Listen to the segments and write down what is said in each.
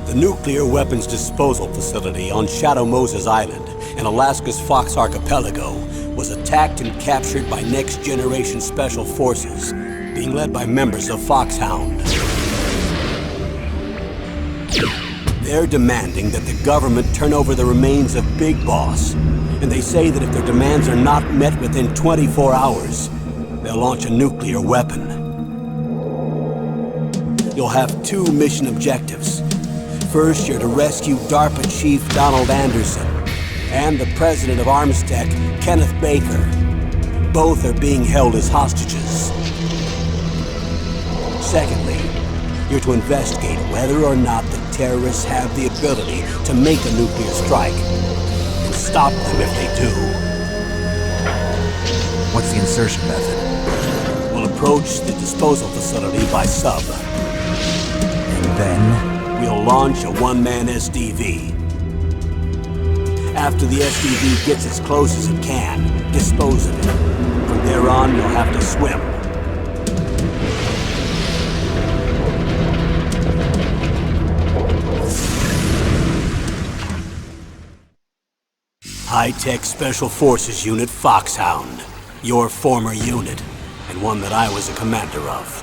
The nuclear weapons disposal facility on Shadow Moses Island in Alaska's Fox Archipelago was attacked and captured by Next Generation Special Forces, being led by members of Foxhound. They're demanding that the government turn over the remains of Big Boss, and they say that if their demands are not met within 24 hours, they'll launch a nuclear weapon. You'll have two mission objectives. First, you're to rescue DARPA Chief Donald Anderson and the president of Armstech, Kenneth Baker. Both are being held as hostages. Secondly, you're to investigate whether or not the terrorists have the ability to make a nuclear strike and stop them if they do. What's the insertion method? We'll approach the disposal facility by sub. And then? We'll launch a one-man SDV. After the SDV gets as close as it can, dispose of it. From there on, you'll have to swim. High-Tech Special Forces Unit Foxhound. Your former unit, and one that I was a commander of.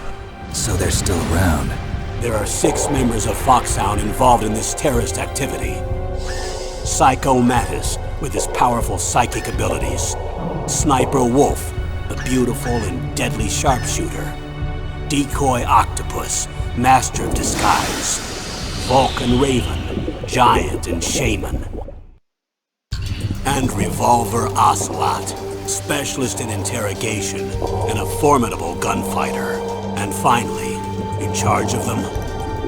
So they're still around. There are 6 members of Foxhound involved in this terrorist activity. Psycho Mattis, with his powerful psychic abilities. Sniper Wolf, the beautiful and deadly sharpshooter. Decoy Octopus, master of disguise. Vulcan Raven, giant and shaman. And Revolver Ocelot, specialist in interrogation and a formidable gunfighter. And finally, in charge of them,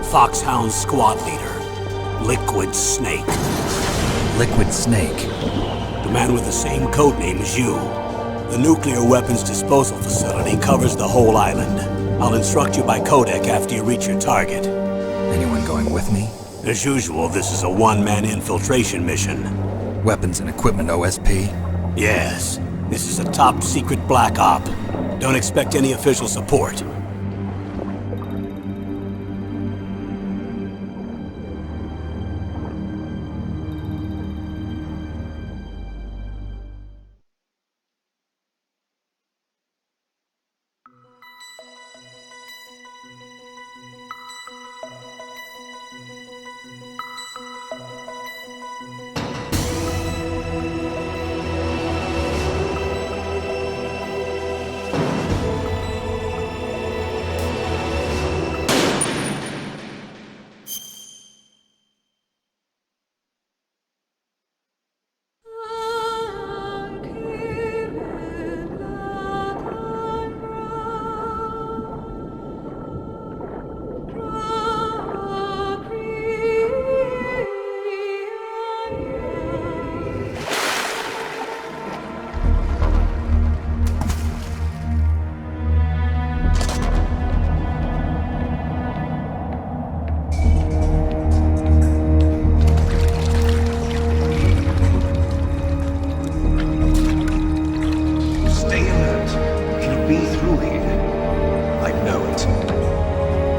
Foxhound squad leader, Liquid Snake. Liquid Snake? The man with the same codename as you. The nuclear weapons disposal facility covers the whole island. I'll instruct you by codec after you reach your target. Anyone going with me? As usual, this is a one-man infiltration mission. Weapons and equipment OSP? Yes. This is a top-secret black op. Don't expect any official support.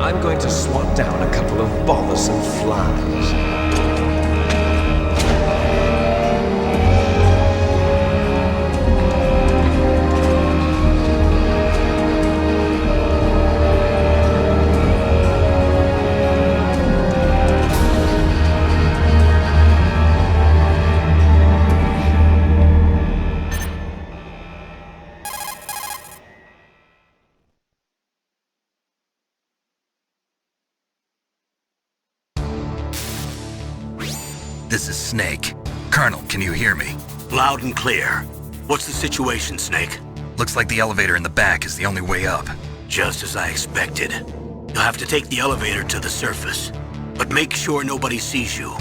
I'm going to swat down a couple of bothersome flies. This is Snake. Colonel, can you hear me? Loud and clear. What's the situation, Snake? Looks like the elevator in the back is the only way up. Just as I expected. You'll have to take the elevator to the surface, but make sure nobody sees you.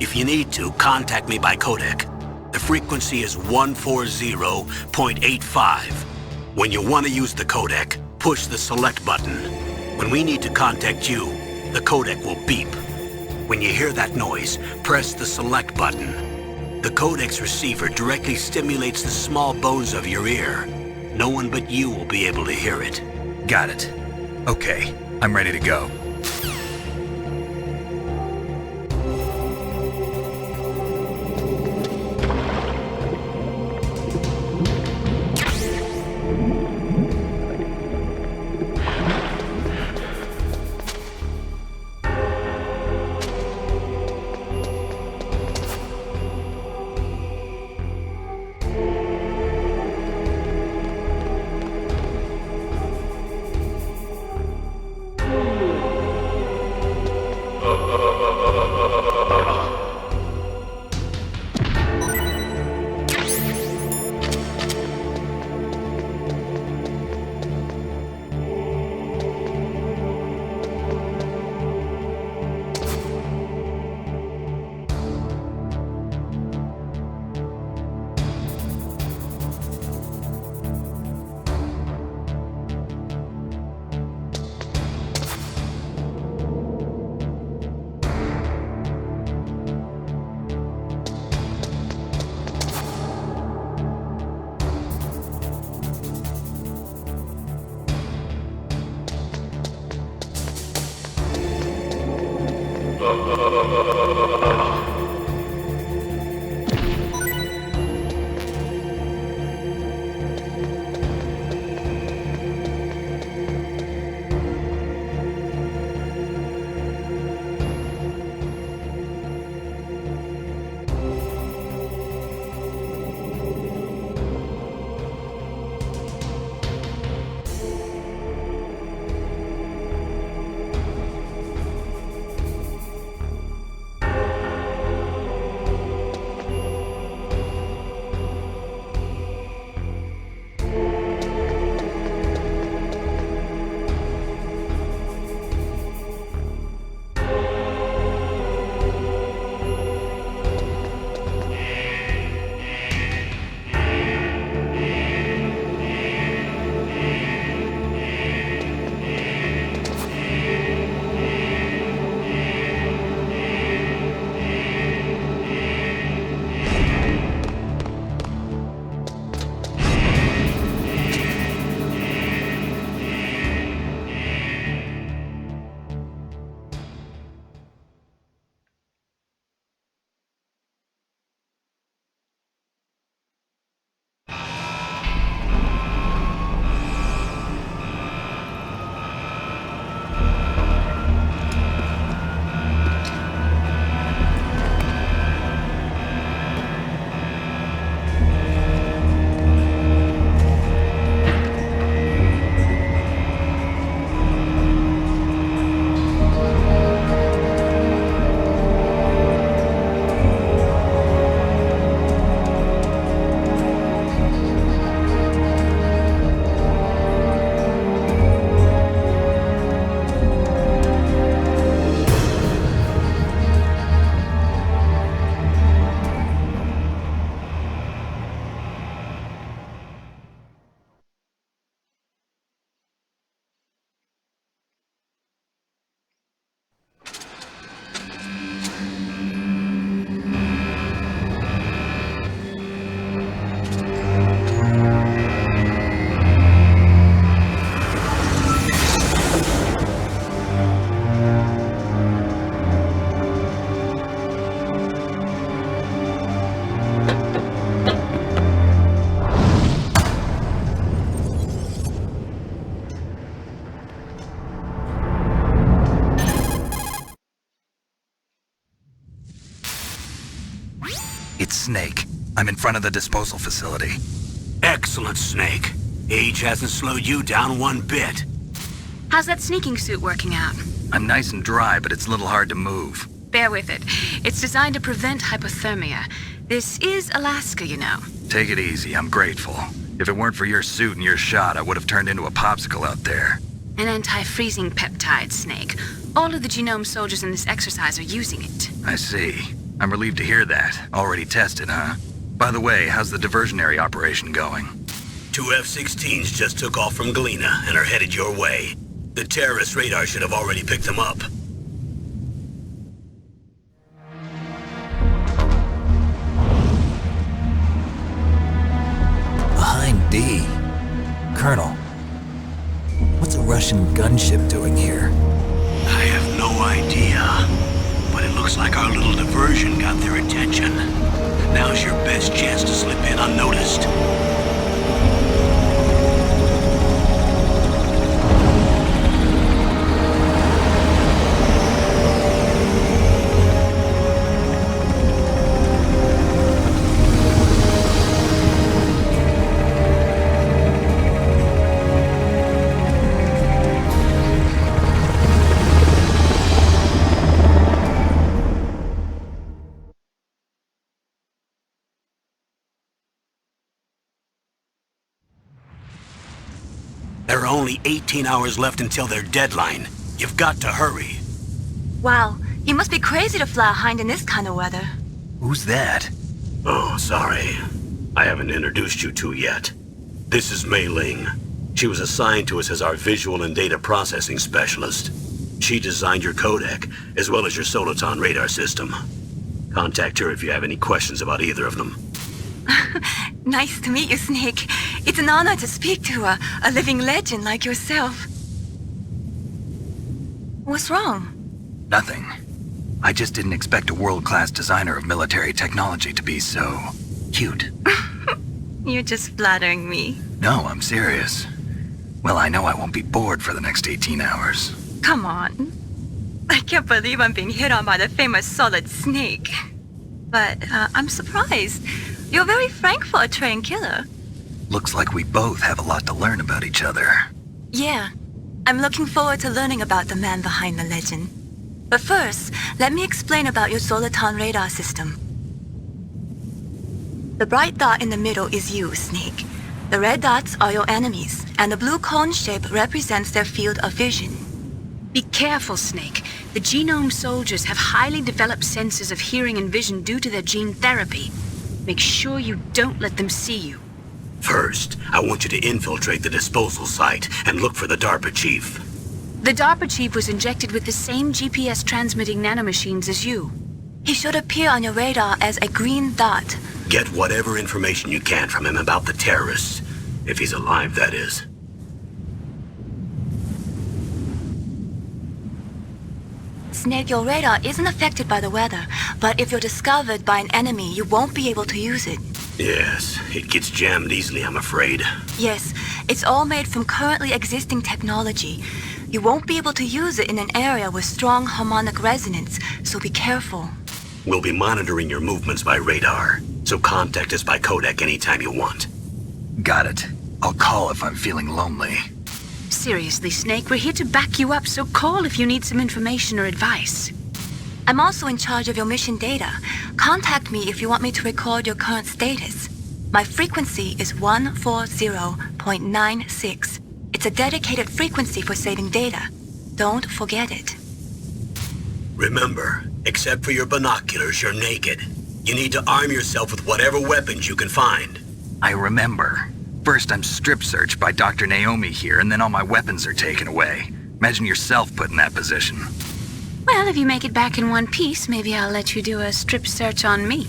If you need to, contact me by codec. The frequency is 140.85. When you want to use the codec, push the select button. When we need to contact you, the codec will beep. When you hear that noise, press the select button. The codec's receiver directly stimulates the small bones of your ear. No one but you will be able to hear it. Got it. Okay, I'm ready to go. It's Snake. I'm in front of the disposal facility. Excellent, Snake. Age hasn't slowed you down one bit. How's that sneaking suit working out? I'm nice and dry, but it's a little hard to move. Bear with it. It's designed to prevent hypothermia. This is Alaska, you know. Take it easy, I'm grateful. If it weren't for your suit and your shot, I would have turned into a popsicle out there. An anti-freezing peptide, Snake. All of the genome soldiers in this exercise are using it. I see. I'm relieved to hear that. Already tested, huh? By the way, how's the diversionary operation going? 2 F-16s just took off from Galena and are headed your way. The terrorist radar should have already picked them up. Behind D. Colonel, what's a Russian gunship doing here? I have no idea, but it looks like our little diversion got their attention. Now's your best chance to slip in unnoticed. There are only 18 hours left until their deadline. You've got to hurry. Wow, you must be crazy to fly a hind in this kind of weather. Who's that? Oh, sorry. I haven't introduced you to yet. This is Mei Ling. She was assigned to us as our visual and data processing specialist. She designed your codec, as well as your Soliton radar system. Contact her if you have any questions about either of them. Nice to meet you, Snake. It's an honor to speak to a living legend like yourself. What's wrong? Nothing. I just didn't expect a world-class designer of military technology to be so cute. You're just flattering me. No, I'm serious. Well, I know I won't be bored for the next 18 hours. Come on. I can't believe I'm being hit on by the famous Solid Snake. But I'm surprised. You're very frank for a trained killer. Looks like we both have a lot to learn about each other. Yeah. I'm looking forward to learning about the man behind the legend. But first, let me explain about your Soliton radar system. The bright dot in the middle is you, Snake. The red dots are your enemies, and the blue cone shape represents their field of vision. Be careful, Snake. The genome soldiers have highly developed senses of hearing and vision due to their gene therapy. Make sure you don't let them see you. First, I want you to infiltrate the disposal site and look for the DARPA chief. The DARPA chief was injected with the same GPS transmitting nanomachines as you. He should appear on your radar as a green dot. Get whatever information you can from him about the terrorists. If he's alive, that is. Snake, your radar isn't affected by the weather, but if you're discovered by an enemy, you won't be able to use it. Yes, it gets jammed easily, I'm afraid. Yes, it's all made from currently existing technology. You won't be able to use it in an area with strong harmonic resonance, so be careful. We'll be monitoring your movements by radar, so contact us by codec anytime you want. Got it. I'll call if I'm feeling lonely. Seriously, Snake, we're here to back you up, so call if you need some information or advice. I'm also in charge of your mission data. Contact me if you want me to record your current status. My frequency is 140.96. It's a dedicated frequency for saving data. Don't forget it. Remember, except for your binoculars, you're naked. You need to arm yourself with whatever weapons you can find. I remember. First, I'm strip searched by Dr. Naomi here, and then all my weapons are taken away. Imagine yourself put in that position. Well, if you make it back in one piece, maybe I'll let you do a strip search on me.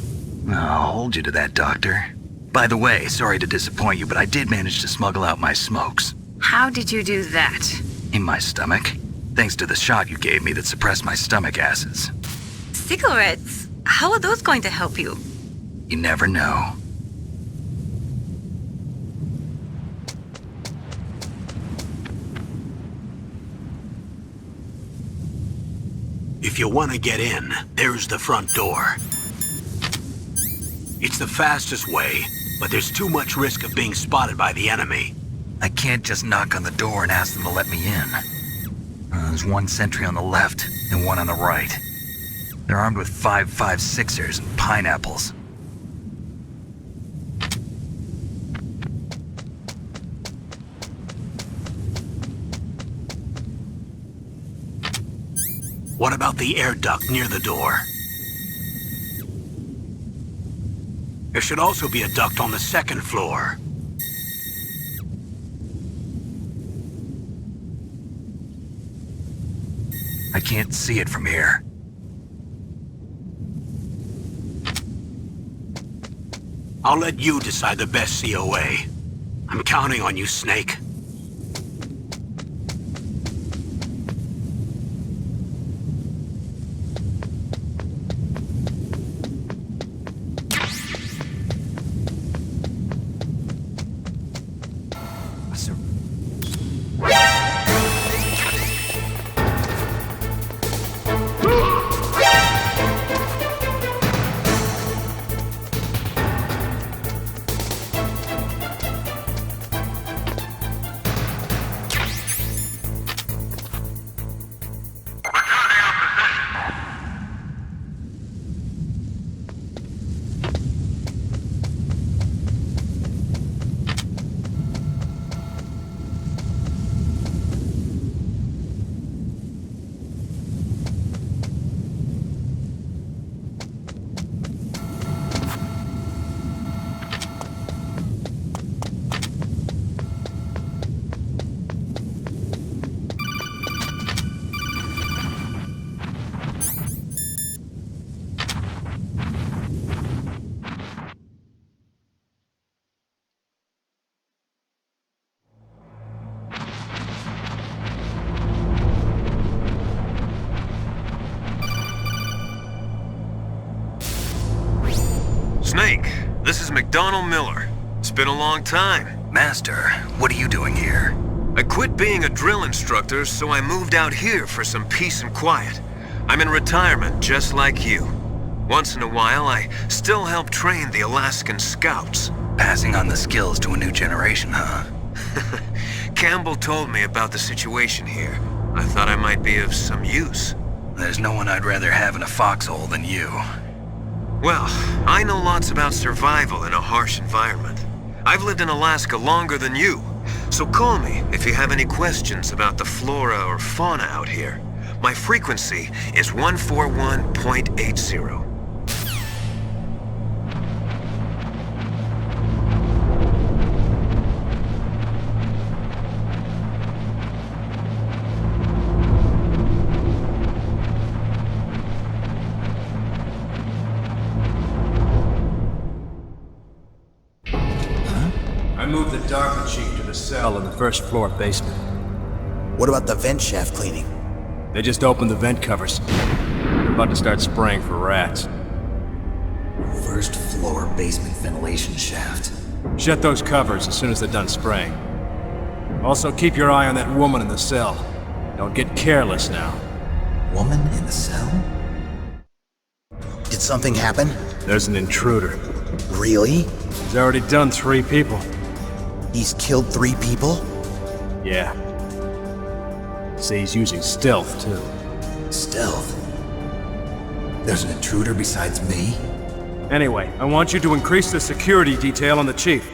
I'll hold you to that, Doctor. By the way, sorry to disappoint you, but I did manage to smuggle out my smokes. How did you do that? In my stomach. Thanks to the shot you gave me that suppressed my stomach acids. Cigarettes? How are those going to help you? You never know. If you want to get in, there's the front door. It's the fastest way, but there's too much risk of being spotted by the enemy. I can't just knock on the door and ask them to let me in. There's one sentry on the left and one on the right. They're armed with 5.56ers and pineapples. What about the air duct near the door? There should also be a duct on the second floor. I can't see it from here. I'll let you decide the best COA. I'm counting on you, Snake. Snake, this is McDonald Miller. It's been a long time. Master, what are you doing here? I quit being a drill instructor, so I moved out here for some peace and quiet. I'm in retirement, just like you. Once in a while, I still help train the Alaskan Scouts. Passing on the skills to a new generation, huh? Campbell told me about the situation here. I thought I might be of some use. There's no one I'd rather have in a foxhole than you. Well, I know lots about survival in a harsh environment. I've lived in Alaska longer than you, so call me if you have any questions about the flora or fauna out here. My frequency is 141.80. I moved the Darker Chief to the cell in the first floor basement. What about the vent shaft cleaning? They just opened the vent covers. They're about to start spraying for rats. First floor basement ventilation shaft. Shut those covers as soon as they're done spraying. Also, keep your eye on that woman in the cell. Don't get careless now. Woman in the cell? Did something happen? There's an intruder. Really? He's already done 3 people. He's killed 3 people? Yeah. See, he's using stealth, too. Stealth? There's an intruder besides me? Anyway, I want you to increase the security detail on the Chief.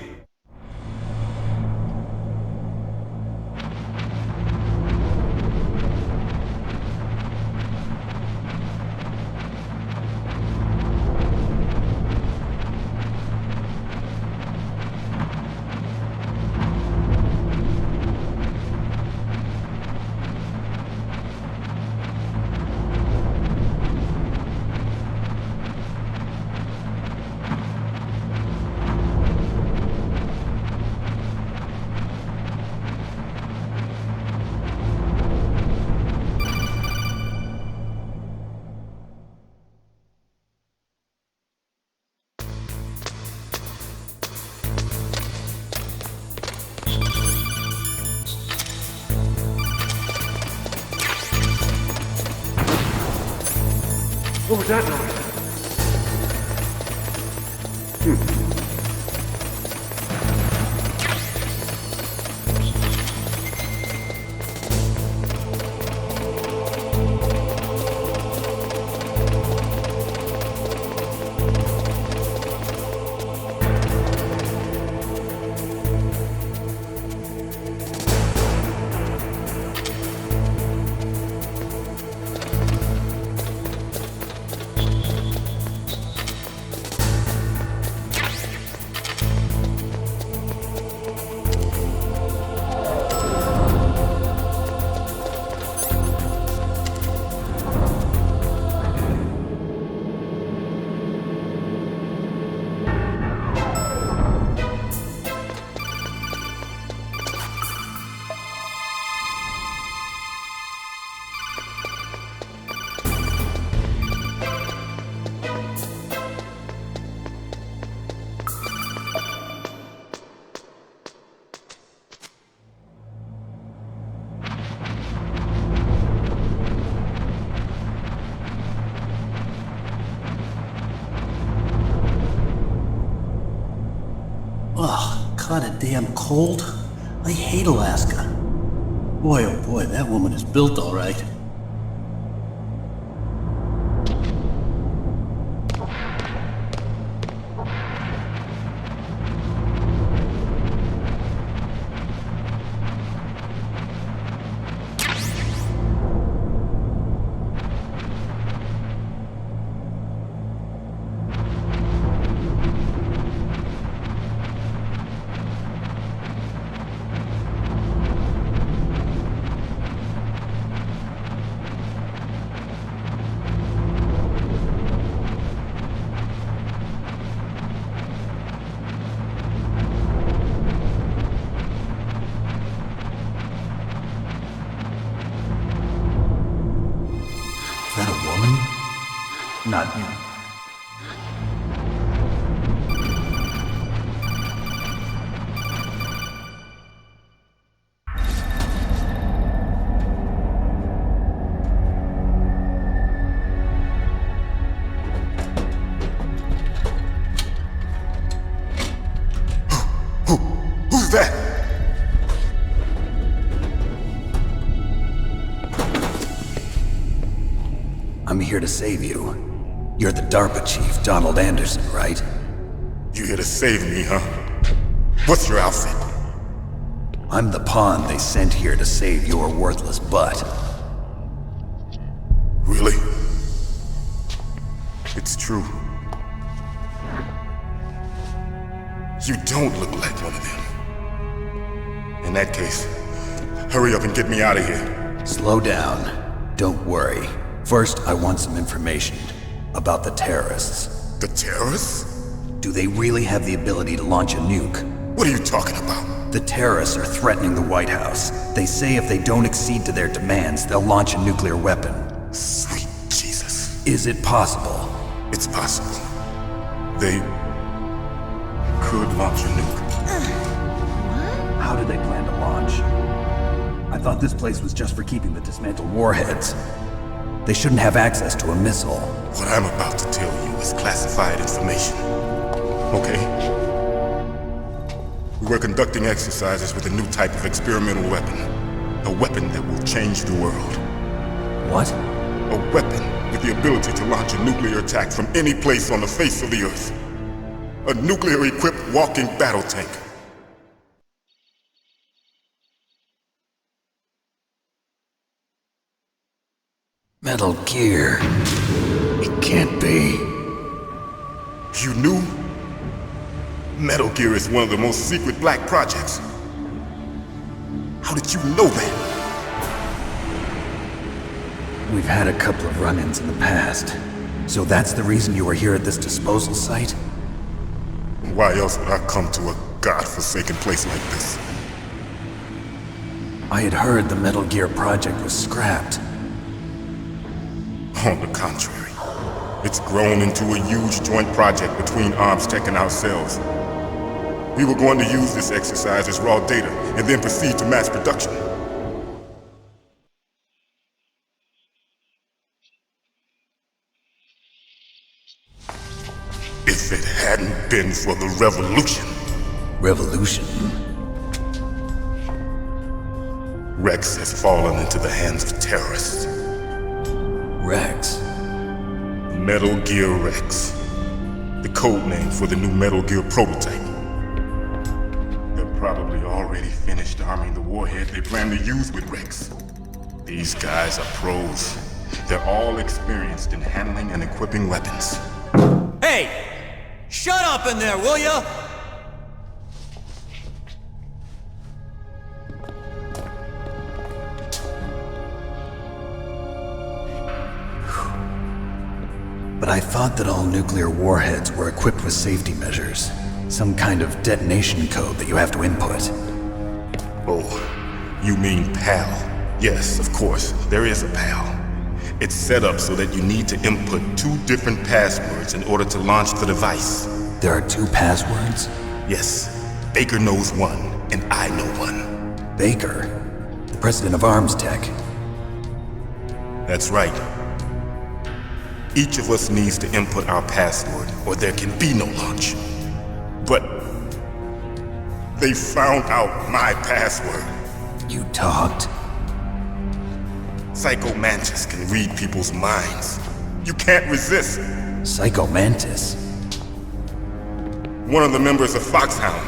What was that noise? outside a damn cold? I hate Alaska. Boy, oh boy, that woman is built all right. Is that a woman? Not you. Who's that? I'm here to save you. You're the DARPA chief, Donald Anderson, right? You here to save me, huh? What's your outfit? I'm the pawn they sent here to save your worthless butt. Really? It's true. You don't look like one of them. In that case, hurry up and get me out of here. Slow down. Don't worry. First, I want some information about the terrorists. The terrorists? Do they really have the ability to launch a nuke? What are you talking about? The terrorists are threatening the White House. They say if they don't accede to their demands, they'll launch a nuclear weapon. Sweet Jesus. Is it possible? It's possible. They could launch a nuke. How do they plan to launch? I thought this place was just for keeping the dismantled warheads. They shouldn't have access to a missile. What I'm about to tell you is classified information. Okay? We were conducting exercises with a new type of experimental weapon. A weapon that will change the world. What? A weapon with the ability to launch a nuclear attack from any place on the face of the Earth. A nuclear-equipped walking battle tank. Metal Gear. It can't be. You knew? Metal Gear is one of the most secret black projects. How did you know that? We've had a couple of run-ins in the past. So that's the reason you were here at this disposal site? Why else would I come to a godforsaken place like this? I had heard the Metal Gear project was scrapped. On the contrary, it's grown into a huge joint project between ArmsTech and ourselves. We were going to use this exercise as raw data and then proceed to mass production. If it hadn't been for the revolution. Revolution? Rex has fallen into the hands of terrorists. Rex? Metal Gear Rex. The code name for the new Metal Gear prototype. They're probably already finished arming the warhead they plan to use with Rex. These guys are pros. They're all experienced in handling and equipping weapons. Hey! Shut up in there, will ya? But I thought that all nuclear warheads were equipped with safety measures. Some kind of detonation code that you have to input. Oh, you mean PAL? Yes, of course, there is a PAL. It's set up so that you need to input 2 different passwords in order to launch the device. There are 2 passwords? Yes. Baker knows one, and I know one. Baker? The president of ArmsTech? That's right. Each of us needs to input our password, or there can be no launch. But They found out my password. You talked? Psycho Mantis can read people's minds. You can't resist. Psycho Mantis? One of the members of Foxhound.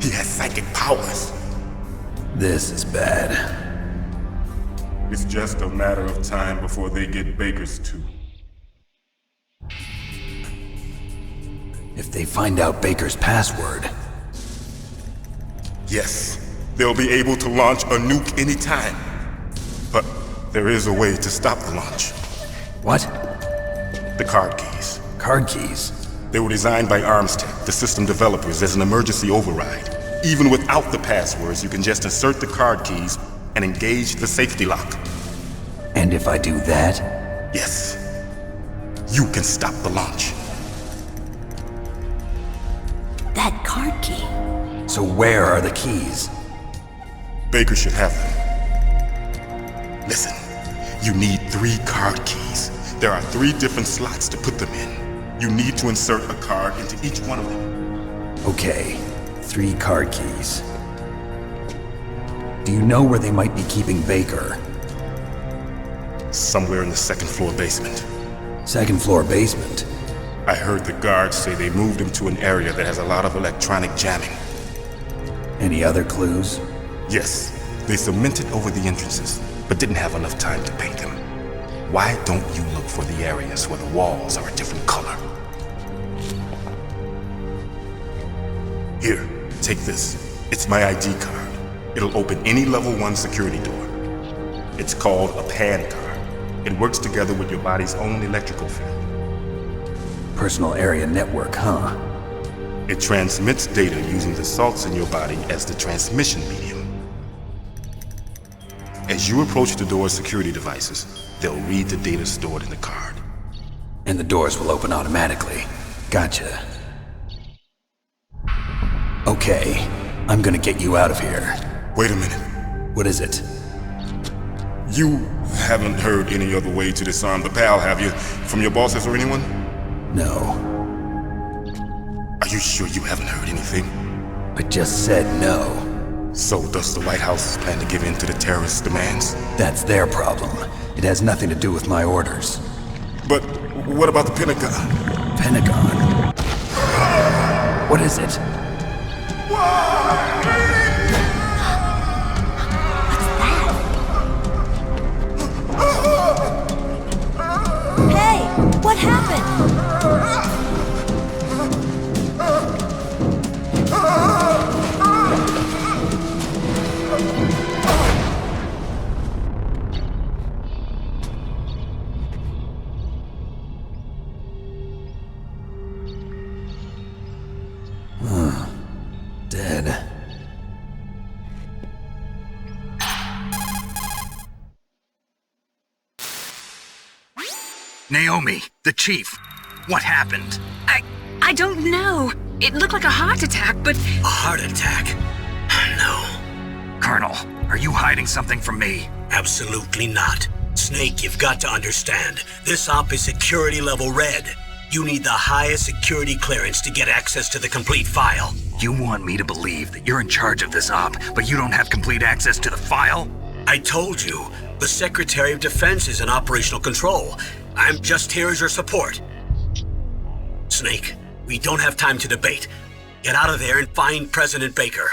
He has psychic powers. This is bad. It's just a matter of time before they get Baker's too. If they find out Baker's password... Yes, they'll be able to launch a nuke anytime. But there is a way to stop the launch. What? The card keys. Card keys? They were designed by Armstech, the system developers, as an emergency override. Even without the passwords, you can just insert the card keys and engage the safety lock. And if I do that? Yes. You can stop the launch. That card key. So where are the keys? Baker should have them. Listen, you need 3 card keys. There are 3 different slots to put them in. You need to insert a card into each one of them. Okay, 3 card keys. Do you know where they might be keeping Baker? Somewhere in the 2nd floor basement. 2nd floor basement? I heard the guards say they moved him to an area that has a lot of electronic jamming. Any other clues? Yes, they cemented over the entrances, but didn't have enough time to paint them. Why don't you look for the areas where the walls are a different color? Here, take this. It's my ID card. It'll open any level 1 security door. It's called a PAN card. It works together with your body's own electrical field. Personal area network, huh? It transmits data using the salts in your body as the transmission medium. As you approach the door's security devices, they'll read the data stored in the card. And the doors will open automatically. Gotcha. Okay, I'm gonna get you out of here. Wait a minute. What is it? You haven't heard any other way to disarm the PAL, have you? From your bosses or anyone? No. Are you sure you haven't heard anything? I just said no. So does the White House plan to give in to the terrorists' demands? That's their problem. It has nothing to do with my orders. But what about the Pentagon? Pentagon? What is it? Hey, what happened? Dead. Naomi, the chief. What happened? I don't know. It looked like a heart attack, but... A heart attack? No. Colonel, are you hiding something from me? Absolutely not. Snake, you've got to understand. This op is security level red. You need the highest security clearance to get access to the complete file. You want me to believe that you're in charge of this op, but you don't have complete access to the file? I told you, the Secretary of Defense is in operational control. I'm just here as your support. Snake, we don't have time to debate. Get out of there and find President Baker.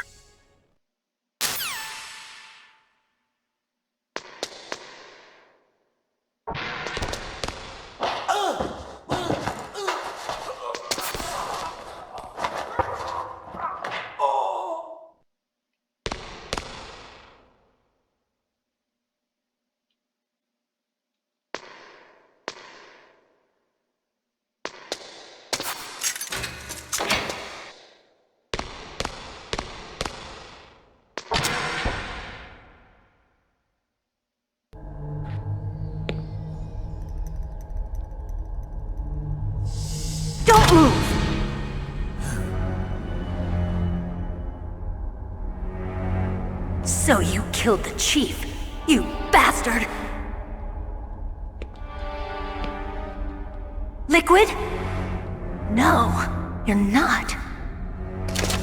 Don't move! So you killed the chief, you bastard! Liquid? No, you're not.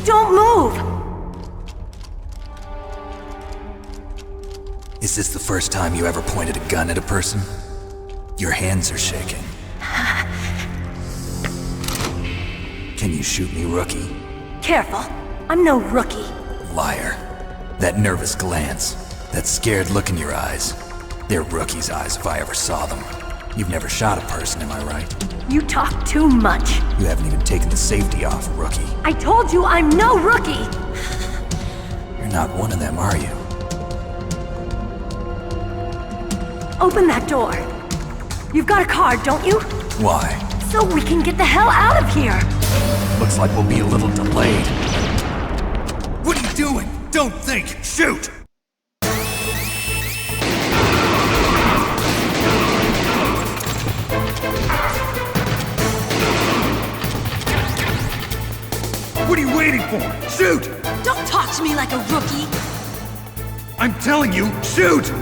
Don't move! Is this the first time you ever pointed a gun at a person? Your hands are shaking. Can you shoot me, rookie? Careful. I'm no rookie. Liar. That nervous glance, that scared look in your eyes. They're rookie's eyes if I ever saw them. You've never shot a person, am I right? You talk too much. You haven't even taken the safety off, rookie. I told you I'm no rookie! You're not one of them, are you? Open that door. You've got a card, don't you? Why? So we can get the hell out of here! Looks like we'll be a little delayed. What are you doing? Don't think! Shoot! What are you waiting for? Shoot! Don't talk to me like a rookie! I'm telling you, shoot!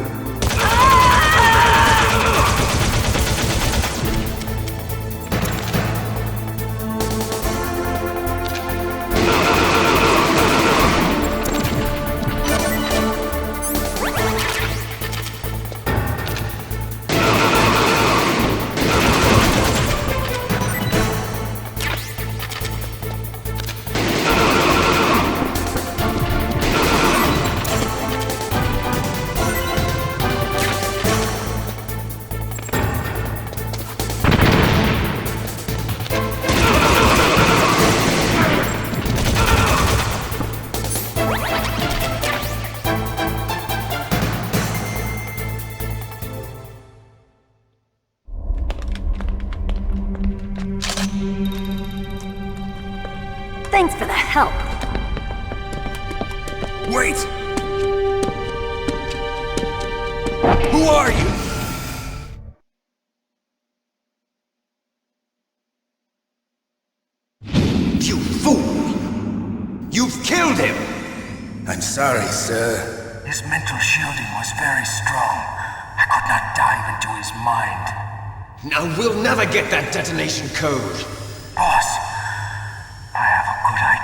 Thanks for the help. Wait! Who are you? You fool! You've killed him! I'm sorry, sir. His mental shielding was very strong. I could not dive into his mind. Now we'll never get that detonation code. Boss, I have a good idea.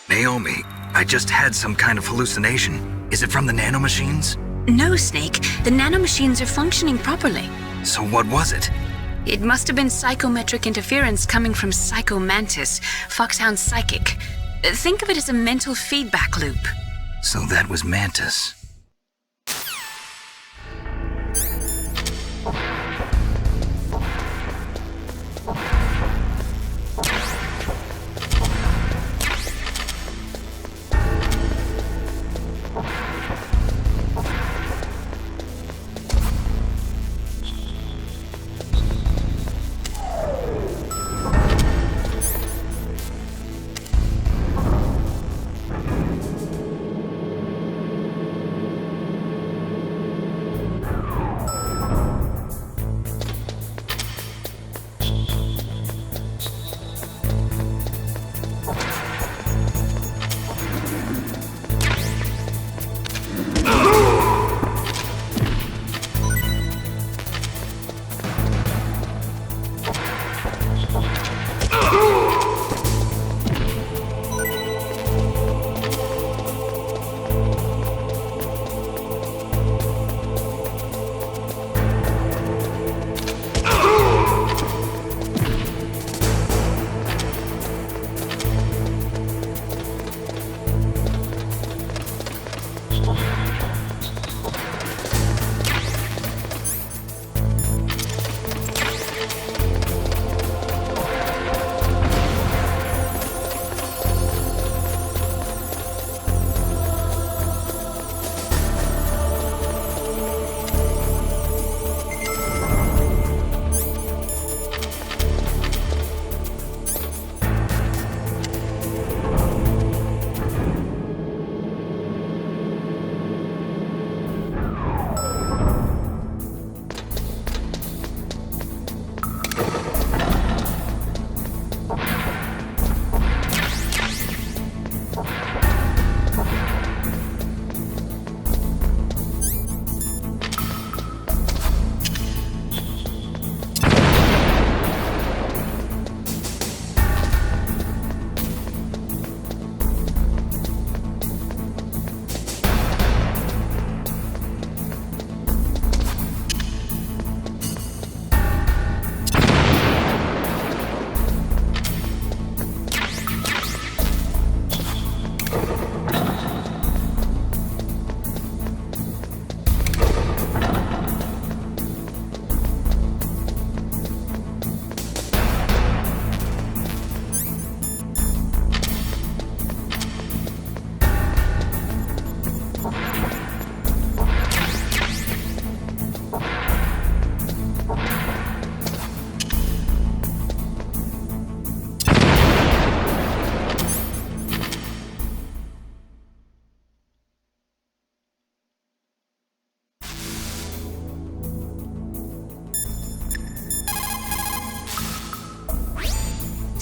Naomi, I just had some kind of hallucination. Is it from the nanomachines? No, Snake. The nanomachines are functioning properly. So what was it? It must have been psychometric interference coming from Psycho Mantis, Foxhound's psychic. Think of it as a mental feedback loop. So that was Mantis.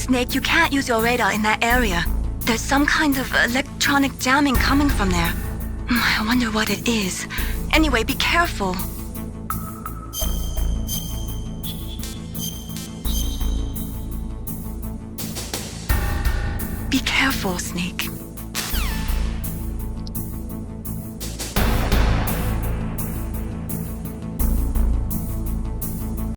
Snake, you can't use your radar in that area. There's some kind of electronic jamming coming from there. I wonder what it is. Anyway, be careful. Be careful, Snake.